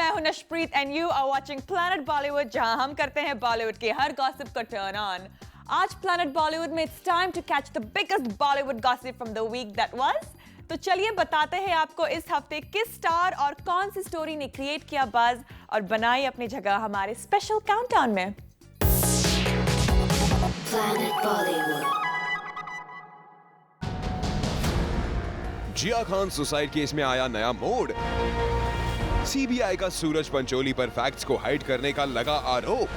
मैं हूं Nashpreet and you are watching planet Bollywood, जहां हम करते हैं बॉलीवुड के हर गॉसिप को टर्न ऑन। आज प्लैनेट बॉलीवुड में it's time to catch the biggest Bollywood gossip from the week that was. तो चलिए बताते हैं आपको इस हफ्ते किस स्टार और कौन सी स्टोरी ने क्रिएट किया बज़ और बनाई अपनी जगह हमारे स्पेशल काउंटडाउन में। Planet Bollywood. जिया खान सुसाइड केस में आया नया मोड़। सीबीआई का सूरज पंचोली पर फैक्ट्स को हाइड करने का लगा आरोप।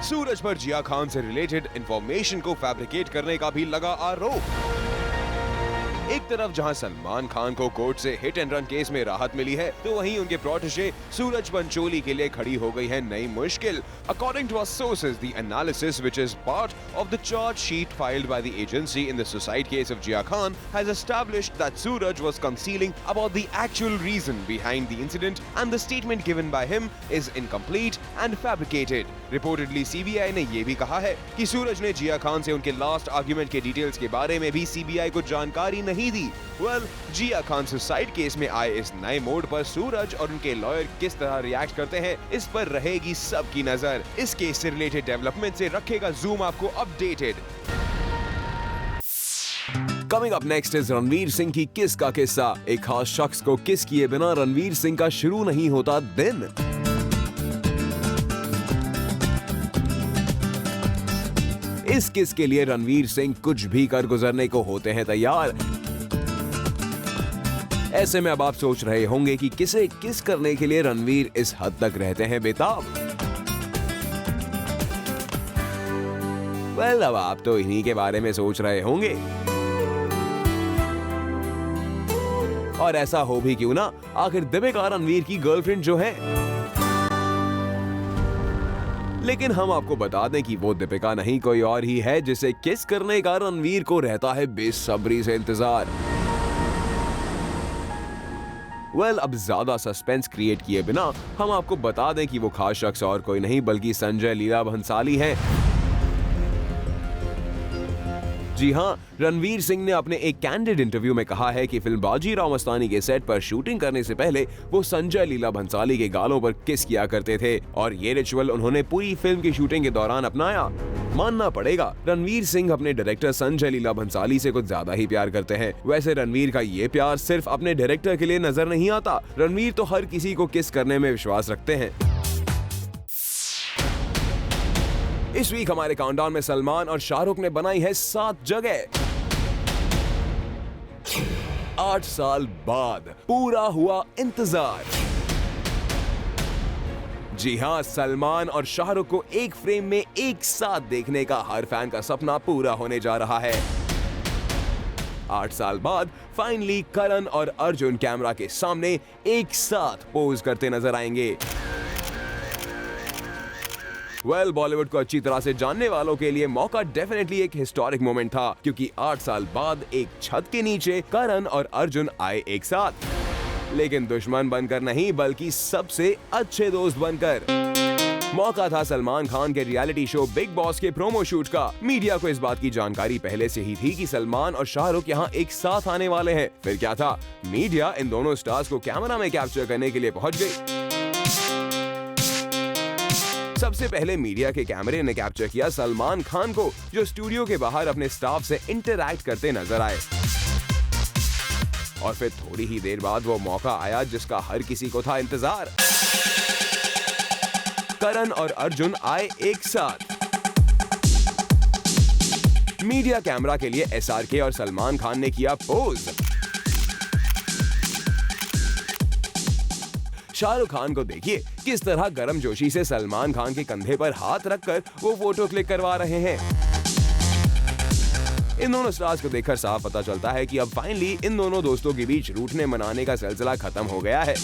सूरज पर जिया खान से रिलेटेड इंफॉर्मेशन को फैब्रिकेट करने का भी लगा आरोप। एक तरफ जहां सलमान खान को कोर्ट से हिट एंड रन केस में राहत मिली है, तो वहीं उनके प्रोटेजे सूरज पंचोली के लिए खड़ी हो गई है नई मुश्किल। According to our sources, the analysis, which is part of the charge sheet filed by the agency in the suicide case of Jia Khan, has established that Suraj was concealing about the actual reason behind the incident, and the statement given by him is incomplete and fabricated. Reportedly, CBI ने ये भी कहा है कि सूरज ने जिया खान से उनके last argument के डिटेल्स के बारे में भी CBI को जानकारी नहीं दी। जिया खान सुसाइड केस में आए इस नए मोड़ पर सूरज और उनके लॉयर किस तरह रिएक्ट करते हैं, इस पर रहेगी सबकी नजर। इस केस से रिलेटेड डेवलपमेंट से रखेगा जूम आपको updated. Coming up next is Ranveer Singh की किस का किस्सा। एक खास शख्स को किस किए बिना रणवीर सिंह का शुरू नहीं होता दिन। इस किस के लिए रणवीर सिंह कुछ भी कर गुजरने को होते हैं तैयार। ऐसे में अब आप सोच रहे होंगे कि किसे किस करने के लिए रणवीर इस हद तक रहते हैं बेताब। अब आप तो इन्हीं के बारे में सोच रहे होंगे। और ऐसा हो भी क्यों ना, आखिर दीपिका रणवीर की गर्लफ्रेंड जो है। लेकिन हम आपको बता दें कि वो दीपिका नहीं कोई और ही है, जिसे किस करने का रणवीर को रहता है बेसब्री से इंतजार। अब ज्यादा सस्पेंस क्रिएट किए बिना हम आपको बता दें कि वो खास शख्स और कोई नहीं बल्कि संजय लीला भंसाली है। जी हां, रणवीर सिंह ने अपने एक कैंडिड इंटरव्यू में कहा है कि फिल्म बाजीराव मस्तानी के सेट पर शूटिंग करने से पहले वो संजय लीला भंसाली के गालों पर किस किया करते थे और ये रिचुअल उन्होंने पूरी फिल्म की शूटिंग के दौरान अपनाया। मानना पड़ेगा, रणवीर सिंह अपने डायरेक्टर संजय लीला भंसाली से कुछ ज्यादा ही प्यार करते हैं। वैसे रणवीर का ये प्यार सिर्फ अपने डायरेक्टर के लिए नजर नहीं आता। रणवीर तो हर किसी को किस करने में विश्वास रखते हैं। इस वीक हमारे काउंटडाउन में सलमान और शाहरुख ने बनाई है 7 जगह। 8 साल बाद पूरा हुआ इंतजार। जी हां, सलमान और शाहरुख को एक फ्रेम में एक साथ देखने का हर फैन का सपना पूरा होने जा रहा है। 8 साल बाद फाइनली करण और अर्जुन कैमरा के सामने एक साथ पोज करते नजर आएंगे। बॉलीवुड को अच्छी तरह से जानने वालों के लिए मौका डेफिनेटली एक हिस्टोरिक मोमेंट था, क्योंकि 8 साल बाद एक छत के नीचे करण और अर्जुन आए एक साथ, लेकिन दुश्मन बनकर नहीं बल्कि सबसे अच्छे दोस्त बनकर। मौका था सलमान खान के रियलिटी शो बिग बॉस के प्रोमो शूट का। मीडिया को इस बात की जानकारी पहले से ही थी कि सलमान और शाहरुख यहाँ एक साथ आने वाले हैं। फिर क्या था, मीडिया इन दोनों स्टार्स को कैमरा में कैप्चर करने के लिए पहुंच गई। सबसे पहले मीडिया के कैमरे ने कैप्चर किया सलमान खान को, जो स्टूडियो के बाहर अपने स्टाफ से इंटरैक्ट करते नजर आए। और फिर थोड़ी ही देर बाद वो मौका आया जिसका हर किसी को था इंतजार। करण और अर्जुन आए एक साथ। मीडिया कैमरा के लिए SRK और सलमान खान ने किया पोज। शाहरुख खान को देखिए किस तरह गर्मजोशी से सलमान खान के कंधे पर हाथ रखकर वो फोटो क्लिक करवा रहे हैं। इन दोनों स्टार्स को देखकर साफ पता चलता है कि अब फाइनली इन दोनों दोस्तों के बीच रूठने मनाने का सिलसिला खत्म हो गया है।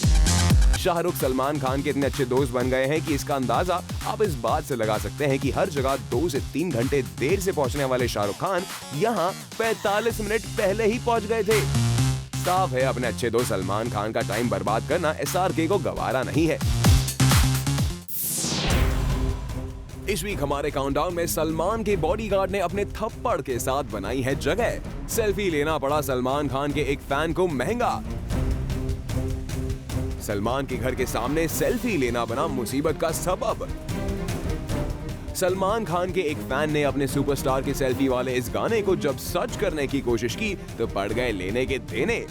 शाहरुख सलमान खान के इतने अच्छे दोस्त बन गए हैं कि इसका अंदाजा आप इस बात से लगा सकते हैं कि हर जगह 2 से 3 घंटे देर से पहुंचने वाले शाहरुख खान यहाँ 45 मिनट पहले ही पहुंच गए थे। साफ है, अपने अच्छे दोस्त सलमान खान का टाइम बर्बाद करना SRK को गवारा नहीं है। इस वीक हमारे काउंटडाउन में सलमान के बॉडीगार्ड ने अपने थप्पड़ के साथ बनाई है जगह। सेल्फी लेना पड़ा सलमान खान के एक फैन को महंगा। सलमान के घर के सामने सेल्फी लेना बना मुसीबत का सबब। सलमान खान के एक फैन ने अपने सुपरस्टार के सेल्फी वाले इस गाने को जब सर्च करने की कोशिश की तो पड़ गए लेने के देने।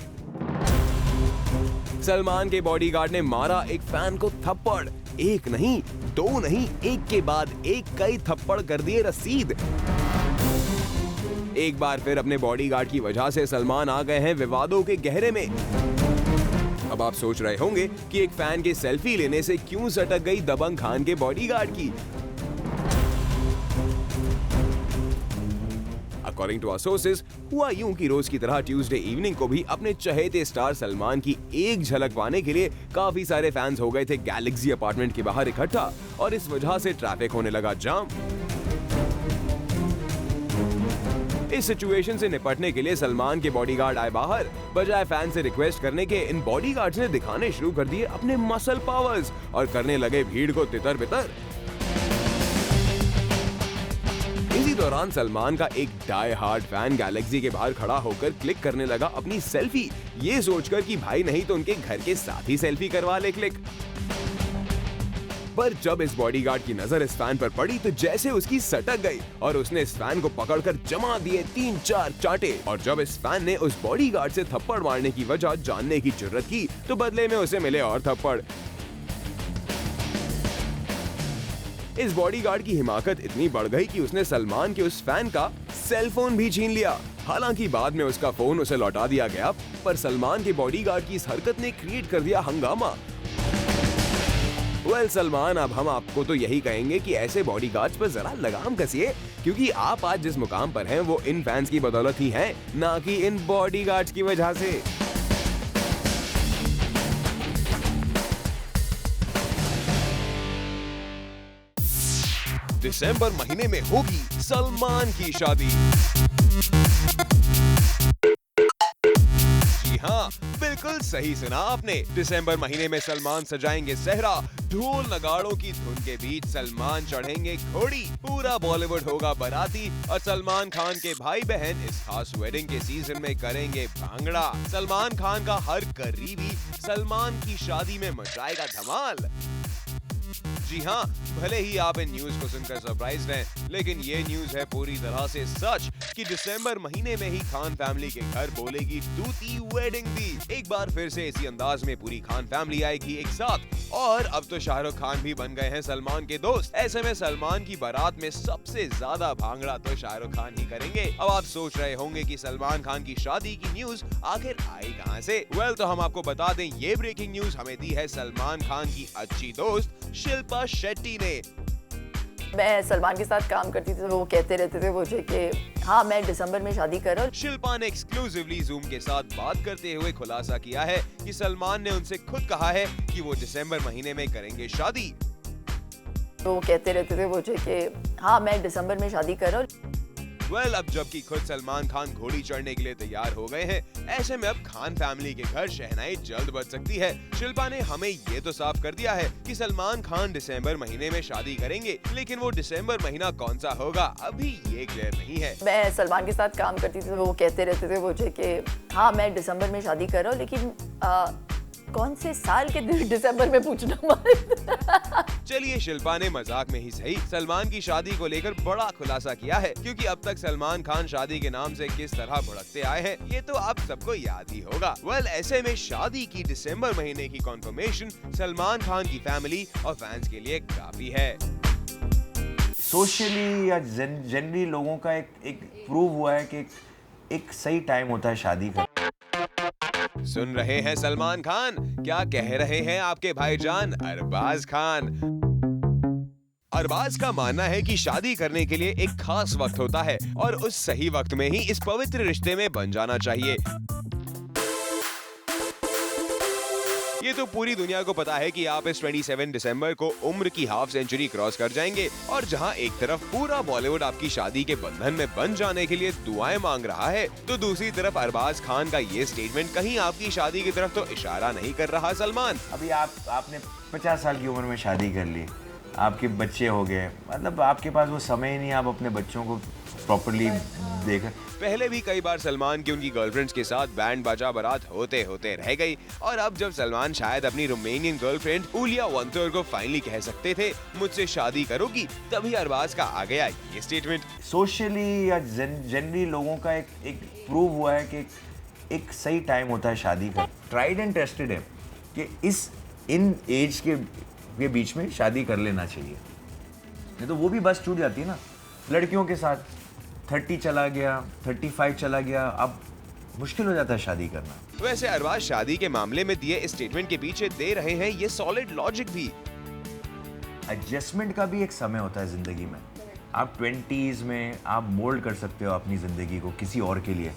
सलमान के बॉडीगार्ड ने मारा एक फैन को थप्पड़, एक नहीं, दो नहीं, एक के बाद एक कई थप्पड़ कर दिए रसीद। एक बार फिर अपने बॉडीगार्ड की वजह से सलमान आ गए हैं विवादों के गहरे में। अब आप सोच रहे होंगे कि एक फैन के सेल्फी लेने से क्यों सटक गई दबंग खान के बॉडीगार्ड की। अकॉर्डिंग टू आवर सोर्सेज, हुआ यूं कि रोज की तरह ट्यूसडे इवनिंग को भी अपने चहेते स्टार सलमान की एक झलक पाने के लिए काफी सारे फैंस हो गए थे गैलेक्सी अपार्टमेंट के बाहर इकट्ठा और इस वजह से ट्रैफिक होने लगा जाम। इस सिचुएशन से निपटने के लिए सलमान के बॉडीगार्ड आए बाहर। बजाय फैन से रिक्वेस्ट करने के, इन बॉडीगार्ड्स ने दिखाने शुरू कर दिए अपने मसल पावर्स और करने लगे भीड़ को तितर बितर। इसी दौरान सलमान का एक डाई हार्ड फैन गैलेक्सी के बाहर खड़ा होकर क्लिक करने लगा अपनी सेल्फी, ये सोचकर कि भाई नहीं तो उनके घर के साथ ही सेल्फी करवा ले क्लिक। पर जब इस बॉडीगार्ड की नजर इस फैन पर पड़ी तो जैसे उसकी सटक गई और उसने इस फैन को पकड़कर जमा दिए 3-4 चांटे। और जब इस फैन ने उस बॉडीगार्ड से थप्पड़ मारने की वजह जानने की जुर्रत की तो बदले में उसे मिले और थप्पड़। इस बॉडीगार्ड की हिमाकत इतनी बढ़ गई कि उसने सलमान के उस फैन का सेल फोन भी छीन लिया। हालांकि बाद में उसका फोन उसे लौटा दिया गया, पर सलमान के बॉडीगार्ड की इस हरकत ने क्रिएट कर दिया हंगामा। सलमान, अब हम आपको तो यही कहेंगे कि ऐसे बॉडीगार्ड्स पर जरा लगाम कसिए, क्योंकि आप आज जिस मुकाम पर हैं वो इन फैंस की बदौलत ही हैं, ना कि इन बॉडीगार्ड्स की वजह से। दिसंबर महीने में होगी सलमान की शादी। जी हाँ, बिल्कुल सही सुना आपने। दिसंबर महीने में सलमान सजाएंगे सेहरा, ढोल नगाड़ों की धुन के बीच सलमान चढ़ेंगे घोड़ी, पूरा बॉलीवुड होगा बाराती और सलमान खान के भाई बहन इस खास वेडिंग के सीजन में करेंगे भांगड़ा। सलमान खान का हर करीबी सलमान की शादी में मचाएगा धमाल। जी हाँ, भले ही आप इन न्यूज को सुनकर सरप्राइज्ड हैं, लेकिन ये न्यूज है पूरी तरह से सच कि दिसंबर महीने में ही खान फैमिली के घर बोलेगी दूती वेडिंग दी। एक बार फिर से इसी अंदाज में पूरी खान फैमिली आएगी एक साथ और अब तो शाहरुख खान भी बन गए हैं सलमान के दोस्त। ऐसे में सलमान की बारात में सबसे ज्यादा भांगड़ा तो शाहरुख खान ही करेंगे। अब आप सोच रहे होंगे कि सलमान खान की शादी की न्यूज आखिर आई कहां से? तो हम आपको बता दें, ये ब्रेकिंग न्यूज हमें दी है सलमान खान की अच्छी दोस्त शिल्पा शेट्टी ने। मैं सलमान के साथ काम करती थी तो वो कहते रहते थे मुझे कि हाँ मैं दिसंबर में शादी कर रहा हूँ। शिल्पा ने एक्सक्लूसिवली जूम के साथ बात करते हुए खुलासा किया है कि सलमान ने उनसे खुद कहा है कि वो दिसंबर महीने में करेंगे शादी। तो वो कहते रहते थे मुझे कि हाँ मैं दिसंबर में शादी कर रहा हूँ। अब जबकि खुद सलमान खान घोड़ी चढ़ने के लिए तैयार हो गए हैं, ऐसे में अब खान फैमिली के घर शहनाई जल्द बज सकती है। शिल्पा ने हमें ये तो साफ कर दिया है कि सलमान खान दिसंबर महीने में शादी करेंगे, लेकिन वो दिसंबर महीना कौन सा होगा अभी ये क्लियर नहीं है। मैं सलमान के साथ काम करती थी तो वो कहते रहते थे मुझे कि हाँ मैं दिसंबर में शादी कर रहा हूँ, लेकिन कौन से साल के दिसंबर में पूछना मत। चलिए, शिल्पा ने मजाक में ही सही सलमान की शादी को लेकर बड़ा खुलासा किया है, क्योंकि अब तक सलमान खान शादी के नाम से किस तरह भड़कते आए हैं ये तो आप सबको याद ही होगा। ऐसे में शादी की दिसंबर महीने की कंफर्मेशन सलमान खान की फैमिली और फैंस के लिए काफी है। सोशली या जनरली लोगों का एक प्रूव हुआ है कि एक सही टाइम होता है शादी का। सुन रहे हैं सलमान खान, क्या कह रहे हैं आपके भाईजान अरबाज खान? अरबाज का मानना है कि शादी करने के लिए एक खास वक्त होता है और उस सही वक्त में ही इस पवित्र रिश्ते में बन जाना चाहिए। ये तो पूरी दुनिया को पता है कि आप इस 27 दिसंबर को उम्र की हाफ सेंचुरी क्रॉस कर जाएंगे और जहां एक तरफ पूरा बॉलीवुड आपकी शादी के बंधन में बन जाने के लिए दुआएं मांग रहा है, तो दूसरी तरफ अरबाज खान का ये स्टेटमेंट कहीं आपकी शादी की तरफ तो इशारा नहीं कर रहा। सलमान, अभी आपने 50 साल की उम्र में शादी कर ली, आपके बच्चे हो गए, मतलब आपके पास वो समय ही नहीं आप अपने बच्चों को प्रॉपरली देखा। पहले भी कई बार सलमान की उनकी गर्लफ्रेंड्स के साथ बैंड बाजा बारात होते होते रह गई, और अब जब सलमान शायद अपनी रोमानियन गर्लफ्रेंड उलिया वंतोर को फाइनली कह सकते थे मुझसे शादी करोगी, तभी अरबाज का आ गया ये स्टेटमेंट। सोशली या जनरली लोगों का एक प्रूव हुआ है कि एक सही टाइम होता है शादी का, ट्राइड एंड टेस्टेड है कि इन एज के बीच में शादी कर लेना चाहिए, नहीं तो वो भी बस छूट जाती है ना। लड़कियों के साथ 30 चला गया, 35 चला गया, अब मुश्किल हो जाता है शादी करना। वैसे अरबाज शादी के मामले में दिए स्टेटमेंट के पीछे दे रहे हैं ये सॉलिड लॉजिक भी। एडजस्टमेंट का भी एक समय होता है जिंदगी में। आप 20s में आप मोल्ड कर सकते हो अपनी ज़िंदगी को किसी और के लिए,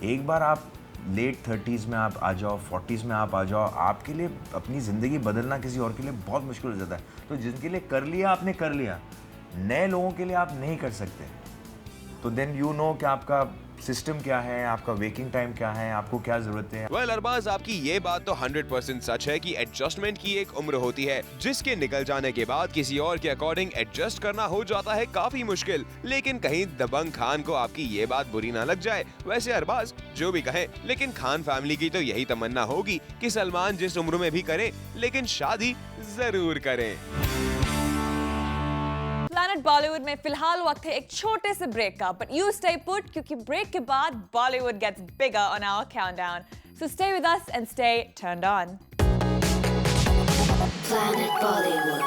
एक बार आप लेट 30s में आप आ जाओ, 40s में आप आ जाओ, आपके लिए अपनी ज़िंदगी बदलना किसी और के लिए बहुत मुश्किल हो जाता है। तो जिनके लिए कर लिया आपने कर लिया, नए लोगों के लिए आप नहीं कर सकते। तो देन यू नो कि आपका सिस्टम क्या है, आपका वेकिंग टाइम क्या है, आपको क्या जरूरत है। वेल अरबाज, आपकी ये बात तो 100% सच है कि एडजस्टमेंट की एक उम्र होती है जिसके निकल जाने के बाद किसी और के अकॉर्डिंग एडजस्ट करना हो जाता है काफी मुश्किल। लेकिन कहीं दबंग खान को आपकी ये बात बुरी ना लग जाए। वैसे अरबाज जो भी कहें, लेकिन खान फैमिली की तो यही तमन्ना होगी कि सलमान जिस उम्र में भी करे लेकिन शादी जरूर करें। प्लैनेट बॉलीवुड में फिलहाल वक्त है एक छोटे से ब्रेक का, बट यू स्टे पुट क्योंकि ब्रेक के बाद Bollywood gets bigger on our countdown. So stay with us and stay turned on. Planet Bollywood.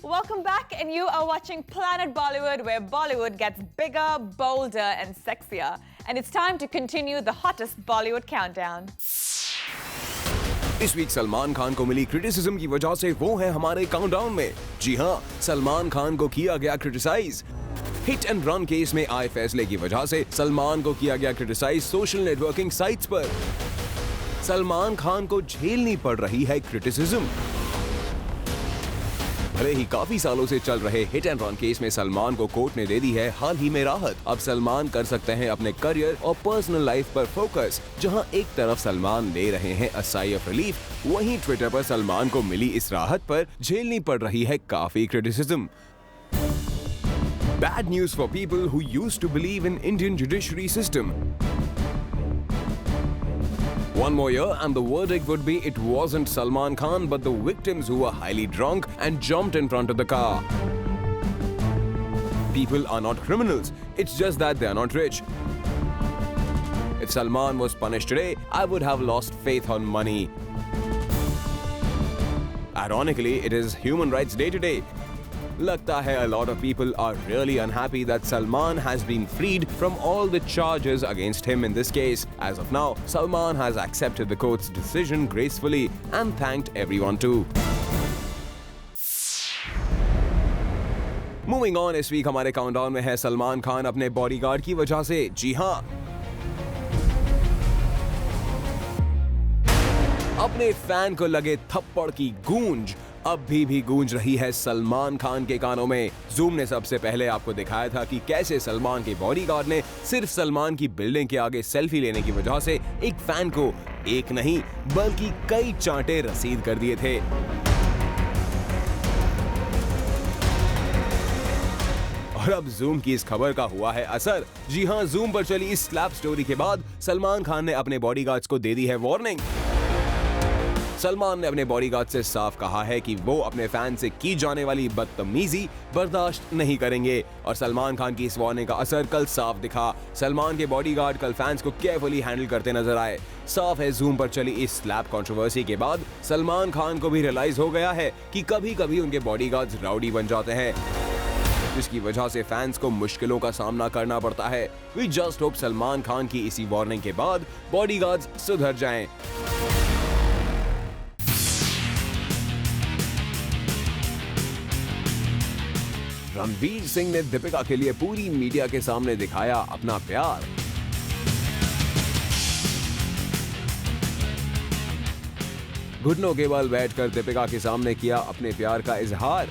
Welcome back, and you are watching Planet Bollywood, where Bollywood gets bigger, bolder, and sexier. And it's time to continue the hottest Bollywood countdown. इस week Salman Khan को मिली criticism की वजह से वो है हमारे countdown में। जी हाँ, सलमान खान को किया गया criticise. Hit and run case में आए फैसले की वजह से सलमान को किया गया क्रिटिसाइज सोशल नेटवर्किंग साइट्स पर। सलमान खान को झेलनी पड़ रही है क्रिटिसिज्म। भले ही काफी सालों से चल रहे हिट एंड रन केस में सलमान को कोर्ट ने दे दी है हाल ही में राहत। अब सलमान कर सकते हैं अपने करियर और पर्सनल लाइफ पर फोकस। जहां एक तरफ सलमान ले रहे हैं अ साई ऑफ रिलीफ, वहीं ट्विटर पर सलमान को मिली इस राहत पर झेलनी पड़ रही है काफी criticism. Bad news for people who used to believe in Indian judiciary system. One more year and the verdict would be it wasn't Salman Khan but the victims who were highly drunk and jumped in front of the car. People are not criminals, it's just that they are not rich. If Salman was punished today, I would have lost faith on money. Ironically, it is Human Rights Day today. लगता है a lot of people are really unhappy that Salman has been freed from all the charges against him in this case. As of now, Salman has accepted the court's decision gracefully and thanked everyone too. Moving on, इस week हमारे countdown में है सलमान खान अपने bodyguard की वजह से। जी हाँ, अपने फैन को लगे थप्पड़ की गूंज अब भी गूंज रही है सलमान खान के कानों में। जूम ने सबसे पहले आपको दिखाया था कि कैसे सलमान के बॉडीगार्ड ने सिर्फ सलमान की बिल्डिंग के आगे सेल्फी लेने की वजह से एक फैन को एक नहीं बल्कि कई चांटे रसीद कर दिए थे। और अब जूम की इस खबर का हुआ है असर। जी हां, जूम पर चली इस स्लैप स्टोरी के बाद सलमान खान ने अपने बॉडीगार्ड्स को दे दी है वार्निंग। सलमान ने अपने बॉडीगार्ड से साफ कहा है कि वो अपने फैन से की जाने वाली बदतमीजी बर्दाश्त नहीं करेंगे। और सलमान खान की इस वार्निंग का असर कल साफ दिखा। सलमान के बॉडीगार्ड कल फैंस को केयरफुली हैंडल करते नजर आए। साफ है, जूम पर चली इस स्लैप कंट्रोवर्सी के बाद सलमान खान को भी रियलाइज हो गया है कि कभी कभी उनके बॉडीगार्ड्स राउडी बन जाते हैं, जिसकी वजह से फैंस को मुश्किलों का सामना करना पड़ता है। We just hope Salman Khan की इसी वार्निंग के बाद बॉडीगार्ड्स सुधर जाएं। रणवीर सिंह ने दीपिका के लिए पूरी मीडिया के सामने दिखाया अपना प्यार। घुटनों के बल बैठकर दीपिका के सामने किया अपने प्यार का इजहार।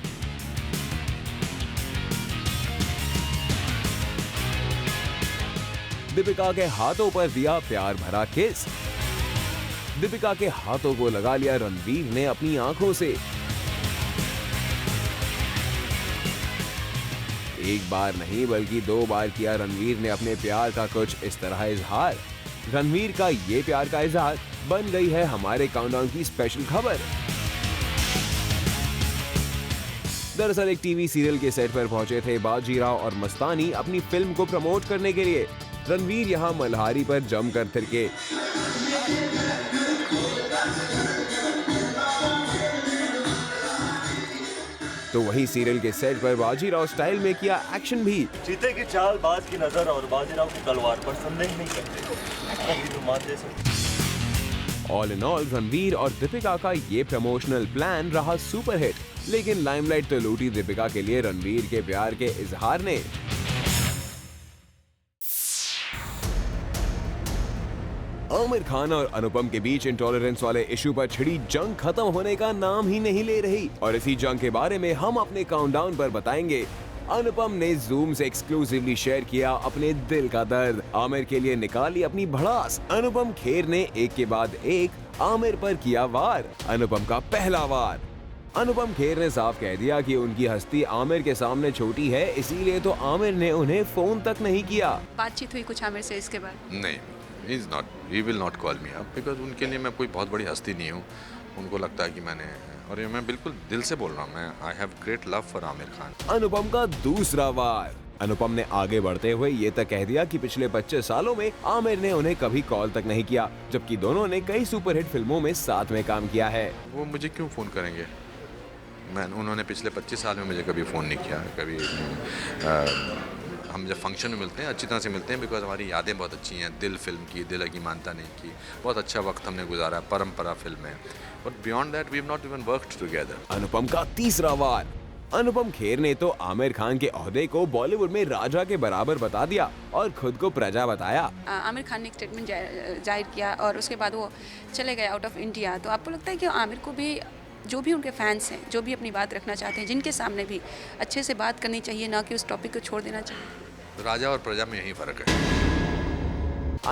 दीपिका के हाथों पर दिया प्यार भरा किस। दीपिका के हाथों को लगा लिया रणवीर ने अपनी आंखों से। एक बार नहीं बल्कि 2 बार किया रणवीर ने अपने प्यार का कुछ इस तरह इजहार। रणवीर का ये प्यार का इजहार बन गई है हमारे काउंटडाउन की स्पेशल खबर। दरअसल एक टीवी सीरियल के सेट पर पहुंचे थे बाजीराव और मस्तानी अपनी फिल्म को प्रमोट करने के लिए। रणवीर यहां मल्हारी पर जमकर थिरके। तो वहीं सीरियल के सेट पर बाजीराव स्टाइल में किया एक्शन भी। चीते की चाल, बाज की नजर और बाजीराव की तलवार पर संदेह नहीं करते। ऑल इन ऑल रणवीर और दीपिका का ये प्रमोशनल प्लान रहा सुपर हिट, लेकिन लाइमलाइट तो लूटी दीपिका के लिए रणवीर के प्यार के इजहार ने। आमिर खान और अनुपम के बीच इंटॉलरेंस वाले इशू पर छिड़ी जंग खत्म होने का नाम ही नहीं ले रही, और इसी जंग के बारे में हम अपने काउंटडाउन पर बताएंगे। अनुपम ने जूम से एक्सक्लूसिवली शेयर किया अपने दिल का दर्द, आमिर के लिए निकाली अपनी भड़ास। अनुपम खेर ने एक के बाद एक आमिर पर किया वार। अनुपम का पहला वार। अनुपम खेर ने साफ कह दिया कि उनकी हस्ती आमिर के सामने छोटी है, इसीलिए तो आमिर ने उन्हें फोन तक नहीं किया। बातचीत हुई कुछ आमिर से इसके बाद? नहीं, he will not call me up because उनके लिए मैं कोई बहुत बड़ी हस्ती नहीं हूँ। उनको लगता है कि और ये मैं बिल्कुल दिल से बोल रहा हूँ, मैं I have great love for Aamir Khan. अनुपम का दूसरा वार। अनुपम ने आगे बढ़ते हुए ये तक कह दिया कि पिछले 25 सालों में आमिर ने उन्हें कभी कॉल तक नहीं किया, जबकि दोनों ने कई सुपरहिट फिल्मों में साथ में काम किया है। वो मुझे क्यों फ़ोन करेंगे? उन्होंने पिछले 25 साल में मुझे कभी फ़ोन नहीं किया। कभी हम जब फंक्शन में मिलते हैं अच्छी तरह से मिलते हैं, बिकॉज हमारी यादें बहुत अच्छी हैं। दिल फिल्म की, दिल की मानता नहीं की, बहुत अच्छा वक्त हमने गुजारा। परंपरा फिल्म है, but beyond that we have not even worked together. Anupam का तीसरा वार। अनुपम खेर ने तो आमिर खान के ओहदे को बॉलीवुड में राजा के बराबर बता दिया और खुद को प्रजा बताया। आमिर खान ने एक स्टेटमेंट जाहिर किया और उसके बाद वो चले गए आउट ऑफ इंडिया। तो आपको लगता है कि आमिर को भी, जो भी उनके फैंस हैं, जो भी अपनी बात रखना चाहते हैं, जिनके सामने भी अच्छे से बात करनी चाहिए, ना कि उस टॉपिक को छोड़ देना चाहिए? राजा और प्रजा में यही फ़र्क है।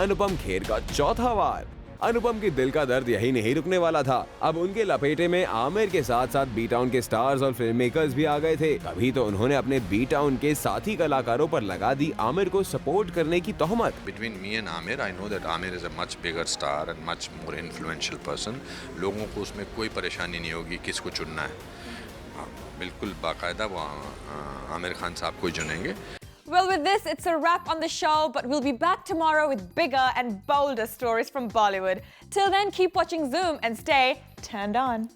अनुपम खेर का चौथा वार। अनुपम के दिल का दर्द यही नहीं रुकने वाला था। अब उनके लपेटे में आमिर के साथ साथ बी टाउन के स्टार्स और फिल्म मेकर्स भी आ गए थे। तभी तो उन्होंने अपने बी टाउन के साथी कलाकारों पर लगा दी आमिर को सपोर्ट करने की तोहमत। Between me and Amir, I know that Amir is a much bigger star and much more influential person. लोगों को उसमें कोई परेशानी नहीं होगी किसको चुनना है। बिल्कुल बाकायदा वो आमिर खान साहब को चुनेंगे। Well, with this, it's a wrap on the show, but we'll be back tomorrow with bigger and bolder stories from Bollywood. Till then, keep watching Zoom and stay turned on.